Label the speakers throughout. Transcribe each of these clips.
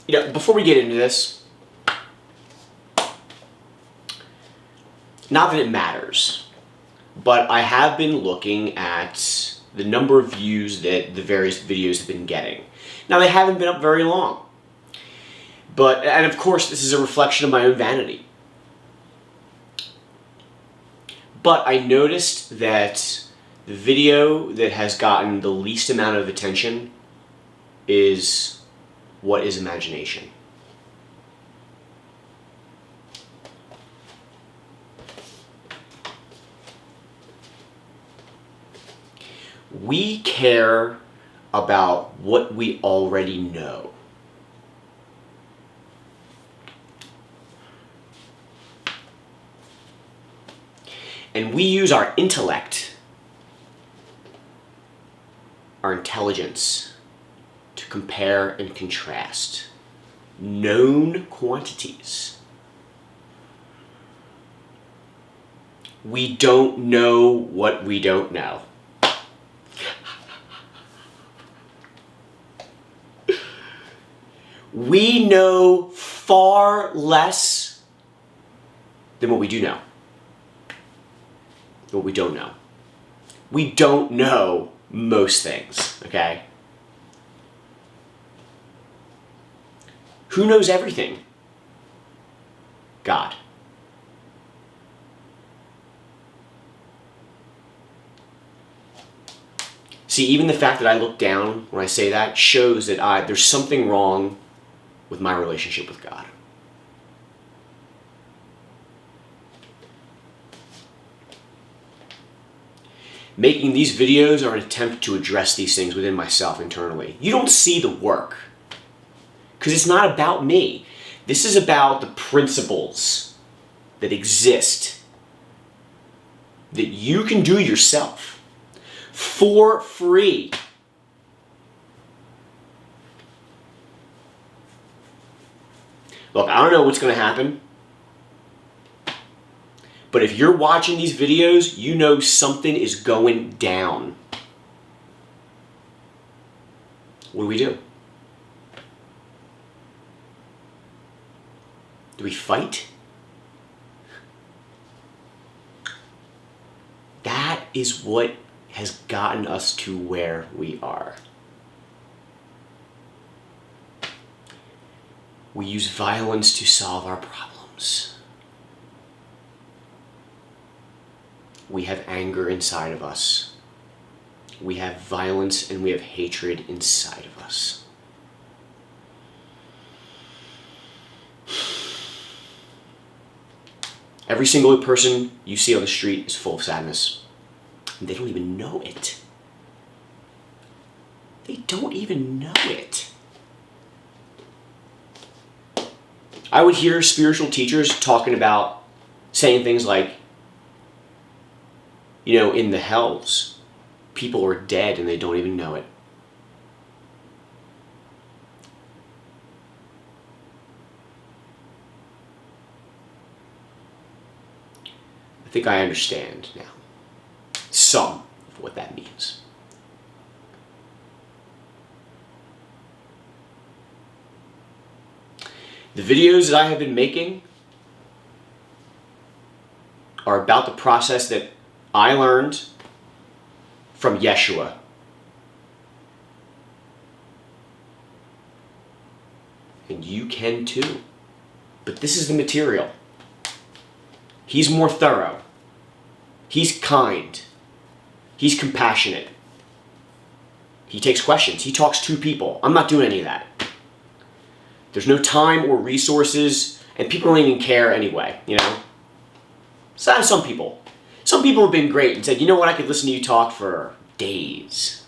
Speaker 1: Before we get into this, not that it matters, but I have been looking at the number of views that the various videos have been getting. Now, they haven't been up very long. And of course, this is a reflection of my own vanity. But I noticed that the video that has gotten the least amount of attention is What is Imagination? We care about what we already know. And we use our intellect, our intelligence, to compare and contrast known quantities. We don't know what we don't know. We know far less than what we do know. What we don't know. We don't know most things, okay? Who knows everything? God. See, even the fact that I look down when I say that shows that there's something wrong with my relationship with God. Making these videos are an attempt to address these things within myself internally. You don't see the work, because it's not about me. This is about the principles that exist that you can do yourself for free. Look, I don't know what's going to happen, but if you're watching these videos, you know something is going down. What do? Do we fight? That is what has gotten us to where we are. We use violence to solve our problems. We have anger inside of us. We have violence and we have hatred inside of us. Every single person you see on the street is full of sadness. And they don't even know it. They don't even know it. I would hear spiritual teachers saying things like, in the hells, people are dead and they don't even know it. I think I understand now some of what that means. The videos that I have been making are about the process that I learned from Yeshua. And you can too. But this is the material. He's more thorough. He's kind. He's compassionate. He takes questions. He talks to people. I'm not doing any of that. There's no time or resources, and people don't even care anyway, So some people have been great and said, you know what, I could listen to you talk for days.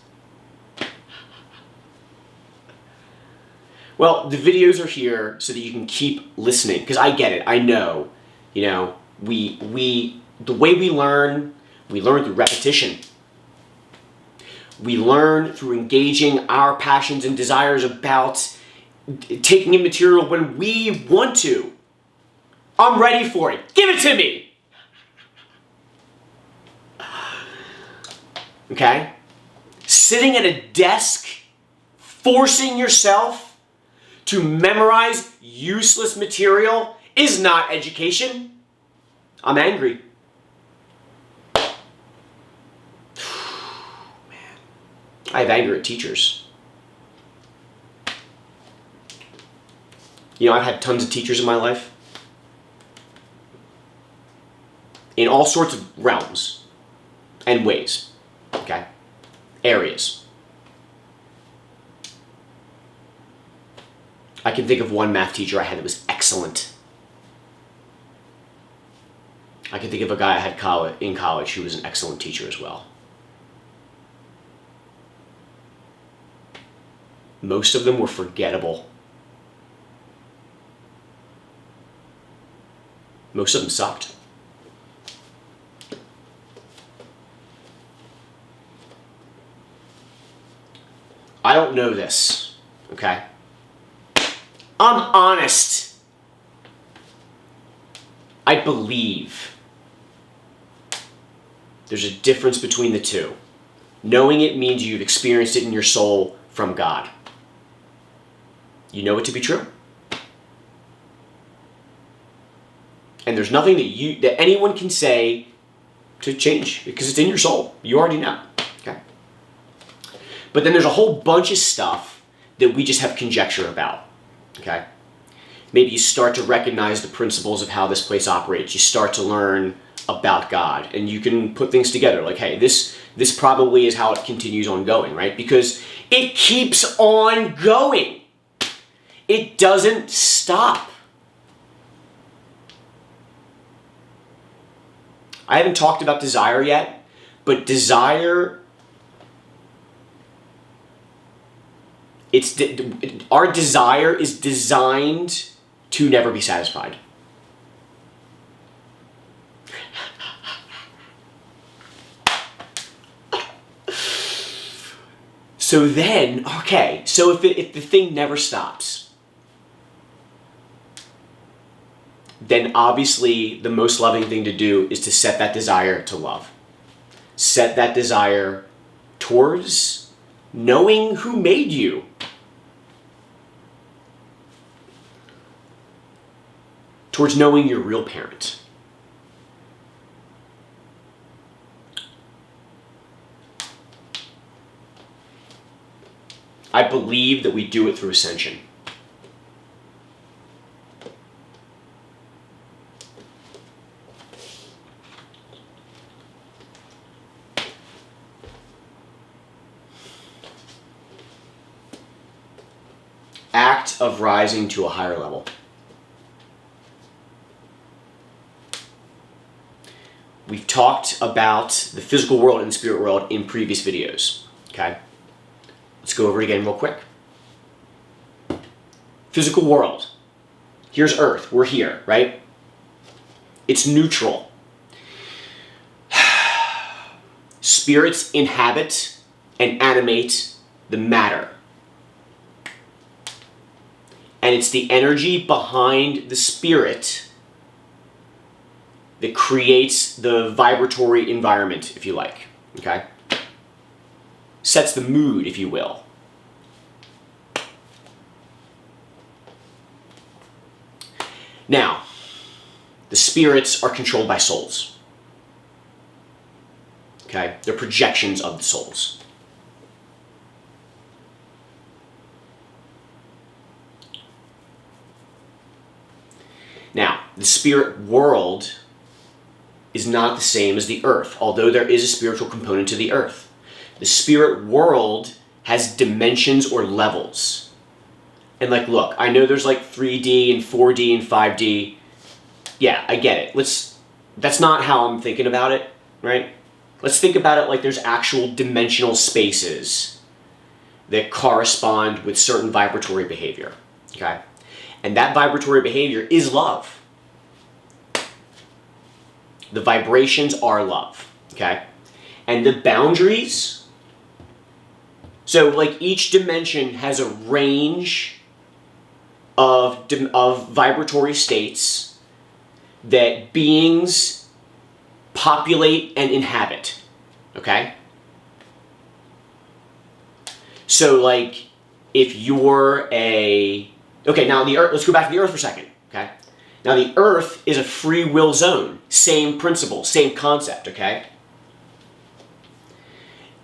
Speaker 1: Well, the videos are here so that you can keep listening, because I get it. I know, the way we learn through repetition. We learn through engaging our passions and desires about taking in material when we want to. I'm ready for it. Give it to me. Okay? Sitting at a desk, forcing yourself to memorize useless material is not education. I'm angry. Man, I have anger at teachers. You know, I've had tons of teachers in my life. In all sorts of realms and ways. Okay? Areas. I can think of one math teacher I had that was excellent. I can think of a guy I had in college who was an excellent teacher as well. Most of them were forgettable. Most of them sucked. I don't know this, okay? I'm honest. I believe. There's a difference between the two. Knowing it means you've experienced it in your soul from God. You know it to be true. And there's nothing that anyone can say to change because it's in your soul. You already know. Okay? But then there's a whole bunch of stuff that we just have conjecture about. Okay? Maybe you start to recognize the principles of how this place operates. You start to learn about God, and you can put things together like, hey, this probably is how it continues on going, right? Because it keeps on going. It doesn't stop. I haven't talked about desire yet, but desire, our desire is designed to never be satisfied. So then, okay, so if the thing never stops, then obviously the most loving thing to do is to set that desire to love. Set that desire towards knowing who made you. Towards knowing your real parent. I believe that we do it through Ascension. Act of rising to a higher level. We've talked about the physical world and the spirit world in previous videos, okay? Let's go over it again real quick. Physical world. Here's Earth. We're here, right? It's neutral. Spirits inhabit and animate the matter. And it's the energy behind the spirit that creates the vibratory environment, if you like, okay? Sets the mood, if you will. Now, the spirits are controlled by souls. Okay? They're projections of the souls. Now, the spirit world is not the same as the earth, although there is a spiritual component to the earth. The spirit world has dimensions or levels. And like, look, I know there's like 3D and 4D and 5D. Yeah, I get it. That's not how I'm thinking about it, right? Let's think about it like there's actual dimensional spaces that correspond with certain vibratory behavior, okay? And that vibratory behavior is love. The vibrations are love, okay? And the boundaries, so like each dimension has a range of vibratory states that beings populate and inhabit, okay? So like if you're a Okay, now the Earth, let's go back to the Earth for a second, okay? Now the Earth is a free will zone. Same principle, same concept, okay?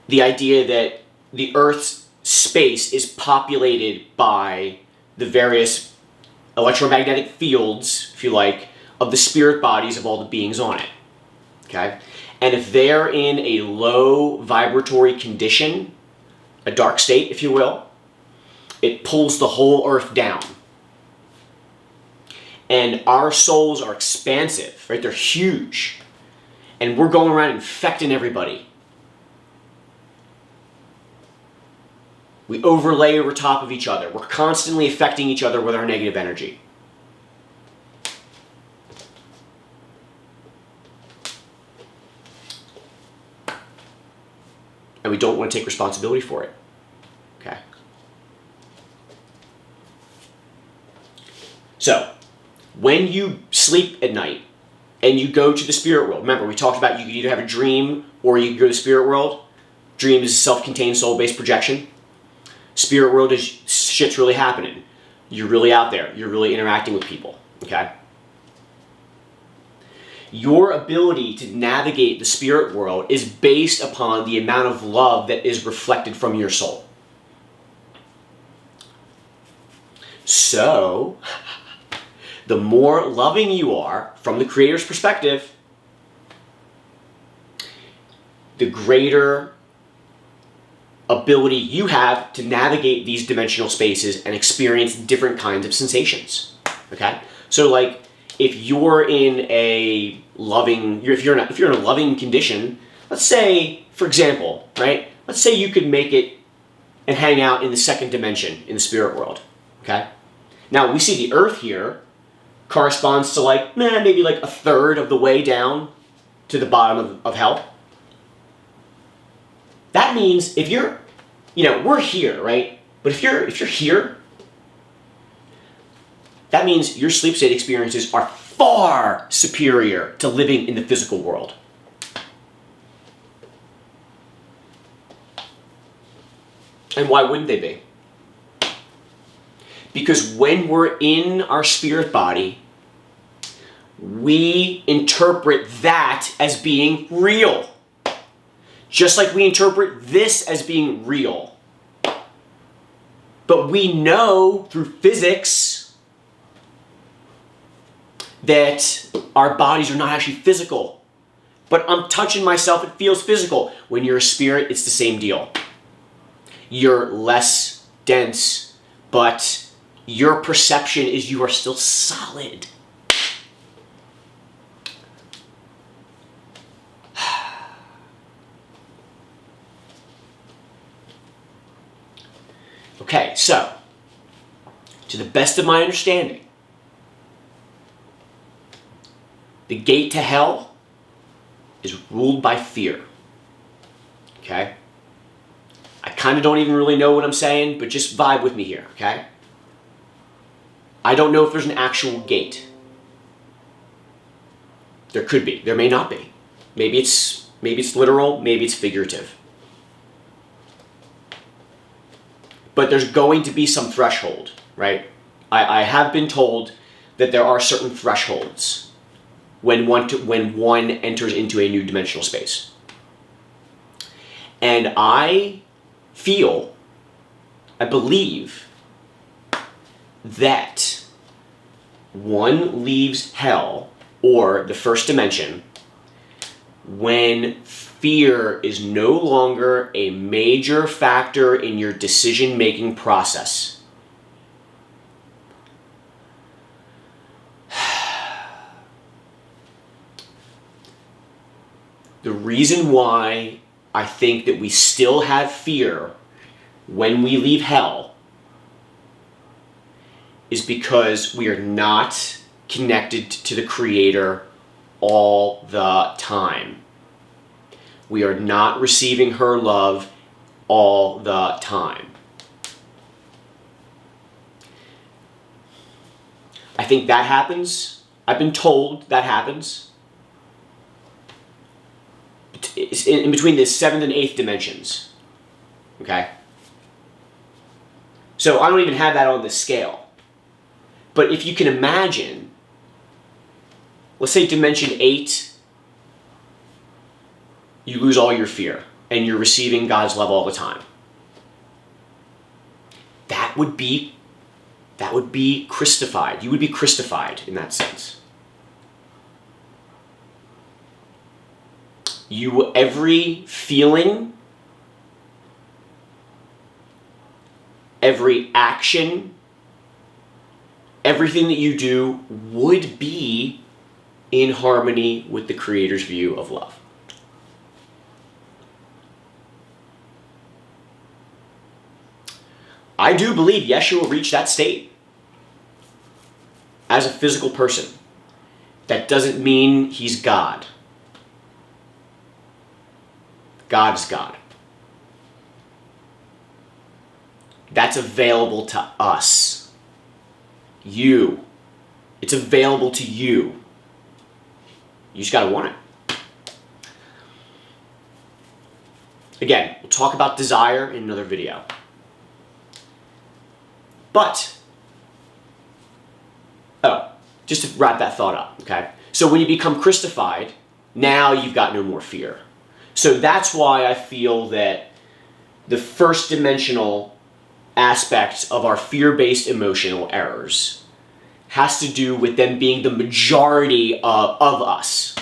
Speaker 1: The idea that the Earth's space is populated by the various electromagnetic fields, if you like, of the spirit bodies of all the beings on it, okay? And if they're in a low vibratory condition, a dark state, if you will, it pulls the whole Earth down. And our souls are expansive, right? They're huge. And we're going around infecting everybody. We overlay over top of each other. We're constantly affecting each other with our negative energy. And we don't want to take responsibility for it. Okay? So, when you sleep at night and you go to the spirit world, remember we talked about you could either have a dream or you could go to the spirit world. Dream is a self-contained soul-based projection. Spirit world is shit's really happening. You're really out there. You're really interacting with people. Okay? Your ability to navigate the spirit world is based upon the amount of love that is reflected from your soul. So, the more loving you are from the Creator's perspective, the greater ability you have to navigate these dimensional spaces and experience different kinds of sensations. Okay? So like, if you're in a loving, if you're in a loving condition, let's say, for example, right? Let's say you could make it and hang out in the second dimension in the spirit world. Okay? Now we see the Earth here corresponds to like, maybe like a third of the way down to the bottom of hell. That means if you're, we're here, right? But if you're here, that means your sleep state experiences are far superior to living in the physical world. And why wouldn't they be? Because when we're in our spirit body, we interpret that as being real. Just like we interpret this as being real. But we know through physics that our bodies are not actually physical. But I'm touching myself, it feels physical. When you're a spirit, it's the same deal. You're less dense, but your perception is you are still solid. Okay, so, to the best of my understanding, the gate to hell is ruled by fear. Okay? I kind of don't even really know what I'm saying, but just vibe with me here, okay? I don't know if there's an actual gate. There could be. There may not be. Maybe it's literal, maybe it's figurative. But there's going to be some threshold, right? I have been told that there are certain thresholds when one enters into a new dimensional space. And I believe that one leaves hell, or the first dimension, when fear is no longer a major factor in your decision-making process. The reason why I think that we still have fear when we leave hell is because we are not connected to the Creator all the time. We are not receiving her love all the time. I think that happens. I've been told that happens. It's in between the 7th and 8th dimensions. Okay? So I don't even have that on the scale. But if you can imagine, let's say dimension 8, you lose all your fear and you're receiving God's love all the time. That would be Christified. You would be Christified in that sense. Every feeling, every action, everything that you do would be in harmony with the Creator's view of love. I do believe Yeshua reached that state as a physical person. That doesn't mean he's God. God is God. That's available to us. You. It's available to you. You just gotta want it. Again, we'll talk about desire in another video. But, just to wrap that thought up, okay? So when you become Christified, now you've got no more fear. So that's why I feel that the first dimensional aspect of our fear-based emotional errors has to do with them being the majority of us.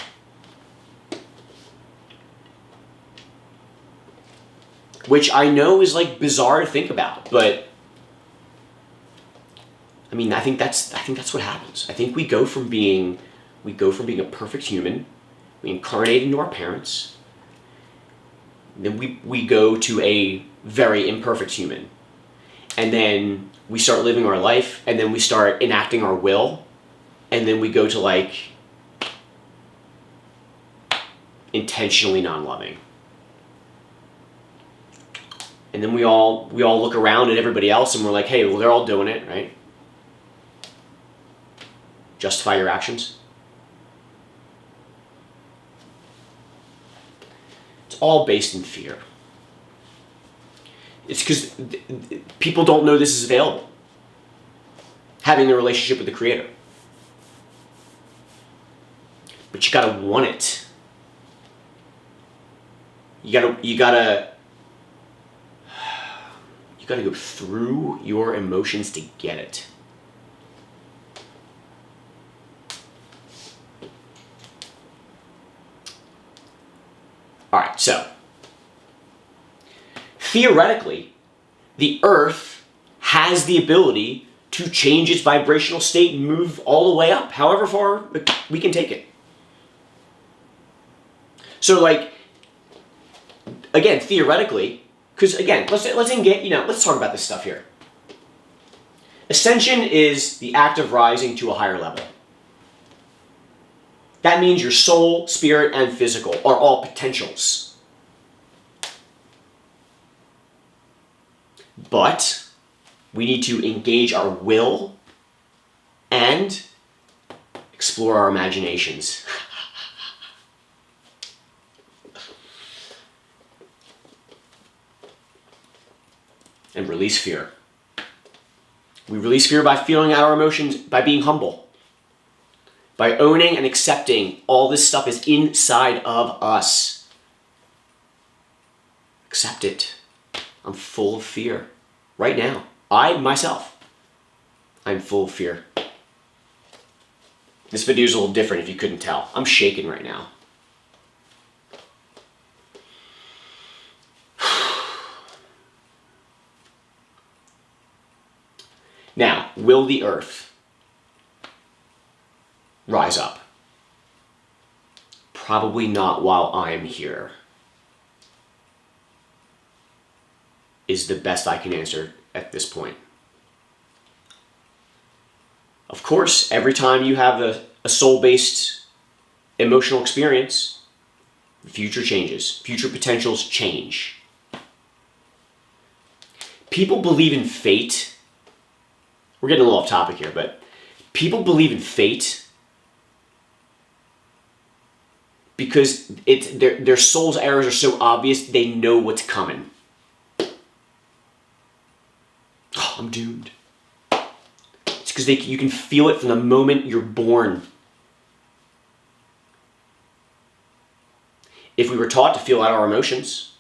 Speaker 1: Which I know is like bizarre to think about, but I mean, I think that's what happens. I think we go from being a perfect human, we incarnate into our parents, then we go to a very imperfect human. And then we start living our life, and then we start enacting our will, and then we go to like intentionally non-loving. And then we all look around at everybody else and we're like, hey, well, they're all doing it, right? Justify your actions. It's all based in fear. It's because people don't know this is available. Having a relationship with the Creator. But you gotta want it. You gotta go through your emotions to get it. All right, so theoretically, the Earth has the ability to change its vibrational state and move all the way up, however far we can take it. So, like, again, theoretically, because again, let's talk about this stuff here. Ascension is the act of rising to a higher level. That means your soul, spirit, and physical are all potentials. But we need to engage our will and explore our imaginations. And release fear. We release fear by feeling out our emotions, by being humble. By owning and accepting all this stuff is inside of us. Accept it. I'm full of fear. Right now. I'm full of fear. This video is a little different if you couldn't tell. I'm shaking right now. Now, will the Earth rise up? Probably not while I'm here, is the best I can answer at this point. Of course, every time you have a soul-based emotional experience, the future changes. Future potentials change. People believe in fate. We're getting a little off topic here, but people believe in fate because their soul's errors are so obvious, they know what's coming. Oh, I'm doomed. It's because you can feel it from the moment you're born. If we were taught to feel out our emotions,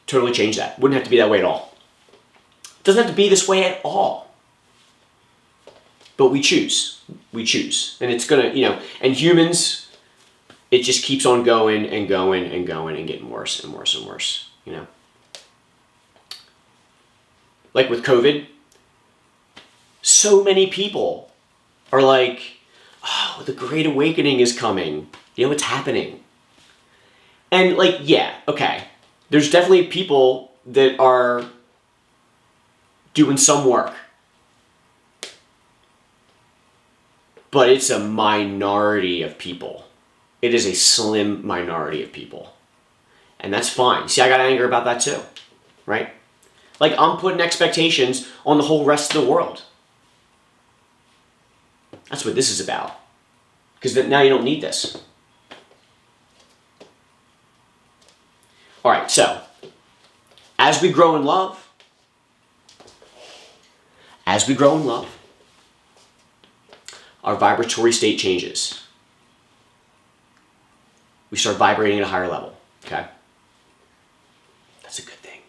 Speaker 1: totally change that. Wouldn't have to be that way at all. It doesn't have to be this way at all. But we choose. We choose. And it's going to, and humans, it just keeps on going and going and going and getting worse and worse and worse, Like with COVID, so many people are like, oh, the Great Awakening is coming. It's happening. And yeah, okay. There's definitely people that are doing some work. But it's a minority of people. It is a slim minority of people. And that's fine. See, I got anger about that too, right? I'm putting expectations on the whole rest of the world. That's what this is about. Because now you don't need this. All right, so as we grow in love, our vibratory state changes. We start vibrating at a higher level, okay? That's a good thing.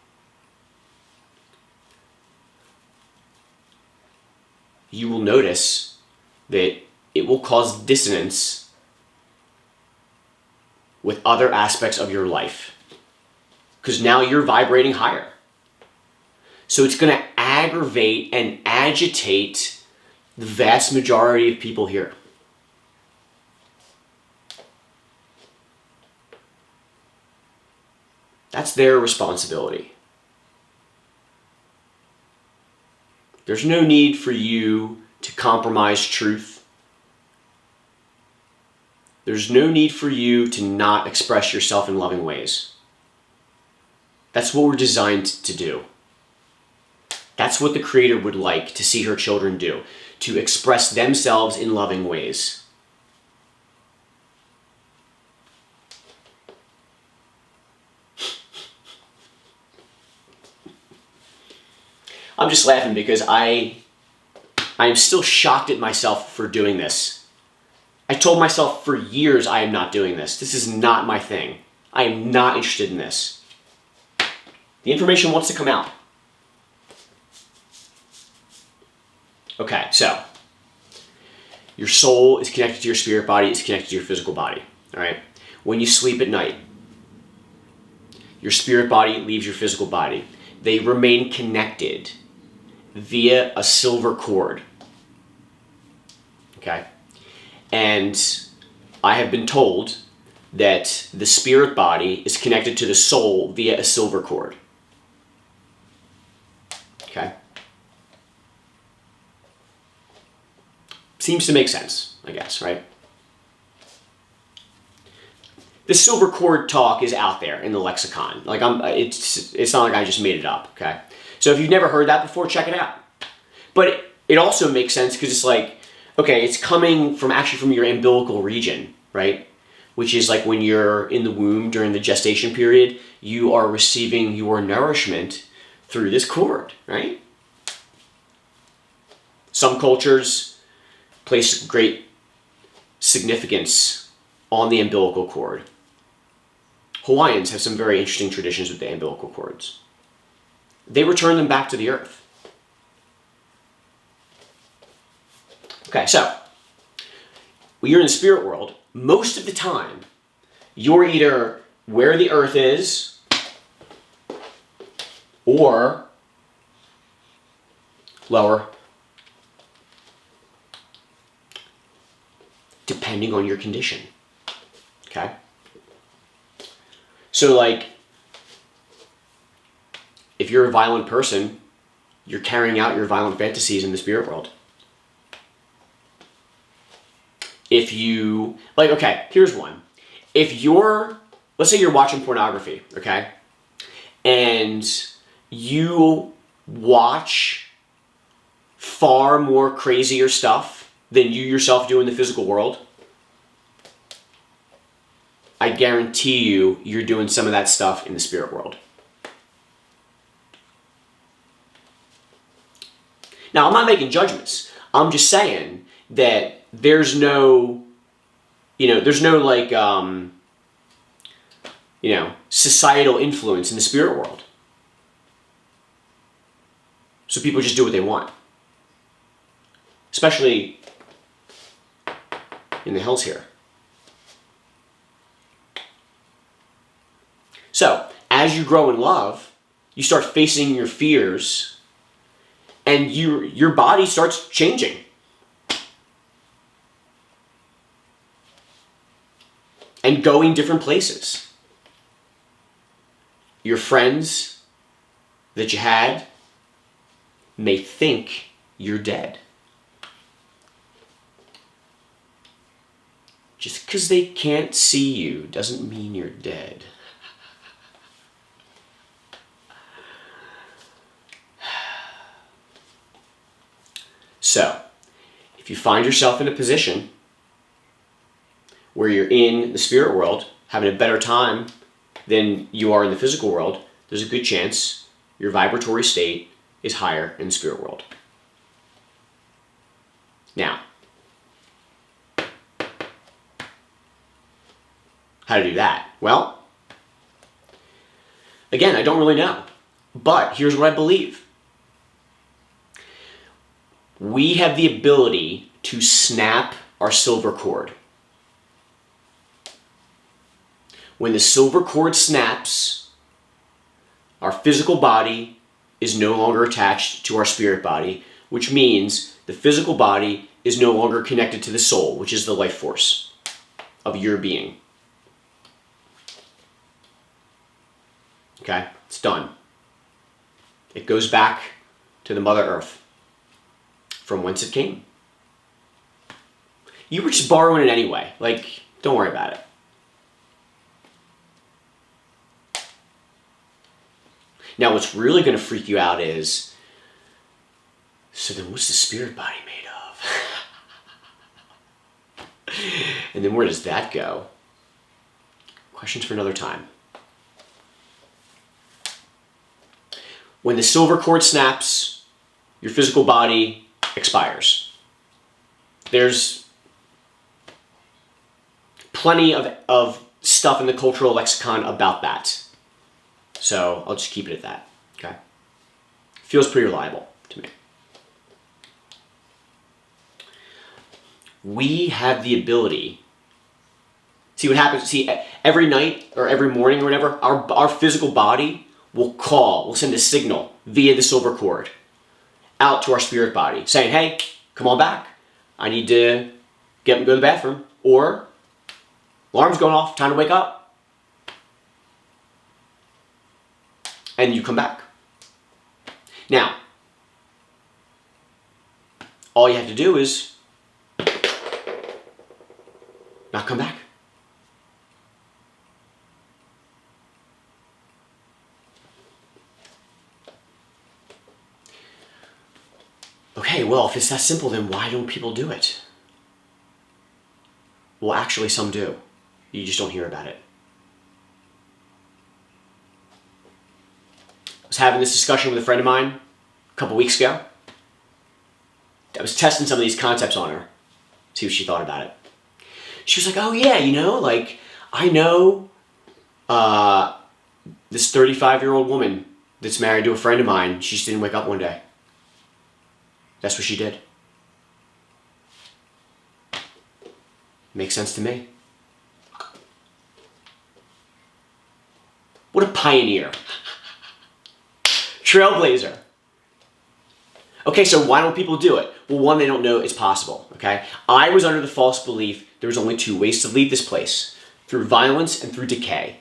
Speaker 1: You will notice that it will cause dissonance with other aspects of your life. Because now you're vibrating higher. So it's going to aggravate and agitate the vast majority of people here. That's their responsibility. There's no need for you to compromise truth. There's no need for you to not express yourself in loving ways. That's what we're designed to do. That's what the Creator would like to see her children do, to express themselves in loving ways. I'm just laughing because I am still shocked at myself for doing this. I told myself for years I am not doing this. This is not my thing. I am not interested in this. The information wants to come out. Okay, so your soul is connected to your spirit body, it's connected to your physical body. All right? When you sleep at night, your spirit body leaves your physical body. They remain connected via a silver cord. Okay? And I have been told that the spirit body is connected to the soul via a silver cord. Okay? Seems to make sense, I guess, right? The silver cord talk is out there in the lexicon. It's not like I just made it up, okay? So if you've never heard that before, check it out. But it also makes sense because it's like, okay, it's coming from your umbilical region, right? Which is like when you're in the womb during the gestation period, you are receiving your nourishment through this cord, right? Some cultures place great significance on the umbilical cord. Hawaiians have some very interesting traditions with the umbilical cords. They return them back to the earth. Okay, so when you're in the spirit world, most of the time, you're either where the earth is or lower, depending on your condition. Okay? So if you're a violent person, you're carrying out your violent fantasies in the spirit world. If you, okay, here's one. Let's say you're watching pornography, okay? And you watch far more crazier stuff than you yourself do in the physical world, I guarantee you're doing some of that stuff in the spirit world. Now, I'm not making judgments. I'm just saying that there's no, there's no like, societal influence in the spirit world. So people just do what they want. Especially in the hills here. So, as you grow in love, you start facing your fears, and your body starts changing. And going different places. Your friends that you had may think you're dead. Just because they can't see you doesn't mean you're dead. So, if you find yourself in a position where you're in the spirit world, having a better time than you are in the physical world, there's a good chance your vibratory state is higher in the spirit world. Now, how to do that? Well, again, I don't really know. But here's what I believe. We have the ability to snap our silver cord. When the silver cord snaps, our physical body is no longer attached to our spirit body, which means the physical body is no longer connected to the soul, which is the life force of your being. Okay, it's done. It goes back to the Mother Earth, from whence it came. You were just borrowing it anyway. Like, don't worry about it. Now, what's really going to freak you out is, so then what's the spirit body made of? And then where does that go? Questions for another time. When the silver cord snaps, your physical body expires. There's plenty of stuff in the cultural lexicon about that. So I'll just keep it at that, okay? Feels pretty reliable to me. We have the ability. See what happens? See, every night or every morning or whatever, our physical body will call, will send a signal via the silver cord out to our spirit body saying, hey, come on back. I need to get up and go to the bathroom. Or, alarm's going off, time to wake up. And you come back. Now, all you have to do is not come back. Okay, well, if it's that simple, then why don't people do it? Well, actually, some do. You just don't hear about it. I was having this discussion with a friend of mine a couple weeks ago. I was testing some of these concepts on her, see what she thought about it. She was like, oh yeah, I know this 35-year-old woman that's married to a friend of mine. She just didn't wake up one day. That's what she did. Makes sense to me. What a pioneer. Trailblazer. Okay, so why don't people do it? Well, one, they don't know it's possible, okay? I was under the false belief there was only two ways to leave this place. Through violence and through decay.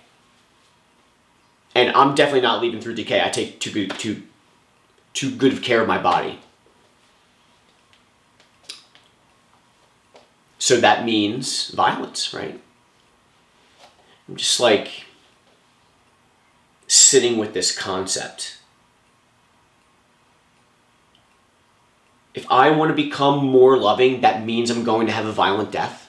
Speaker 1: And I'm definitely not leaving through decay. I take too good of care of my body. So that means violence, right? I'm just like sitting with this concept. If I want to become more loving, that means I'm going to have a violent death.